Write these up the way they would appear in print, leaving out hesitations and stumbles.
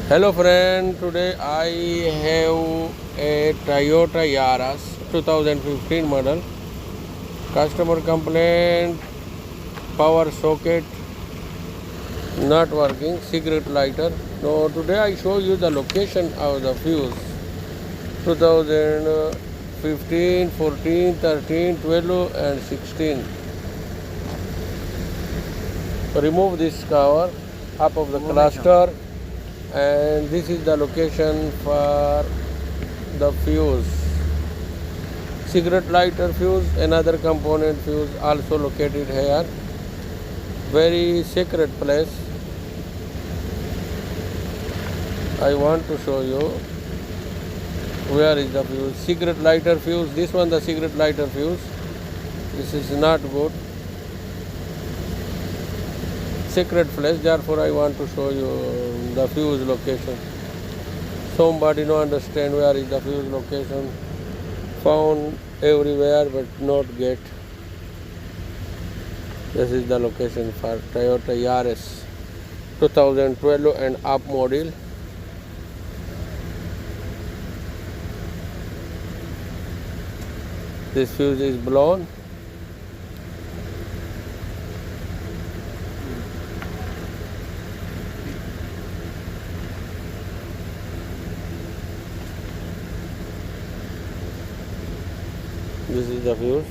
Hello friend, today I have a Toyota Yaris 2015 model. Customer complaint, power socket not working, cigarette lighter. So today I show you the location of the fuse. 2015, 14, 13, 12 and 16. Remove this cover up of the cluster, and this is the location for the fuse. Cigarette lighter fuse, another component fuse also located here. Very secret place. I want to show you where is the fuse. Cigarette lighter fuse, this one the cigarette lighter fuse. This is not good. Secret place, therefore I want to show you the fuse location. Somebody no understand where is the fuse location. Found everywhere but not get. This is the location for Toyota Yaris 2012 and up model. This fuse is blown. This is the fuse.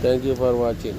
Thank you for watching.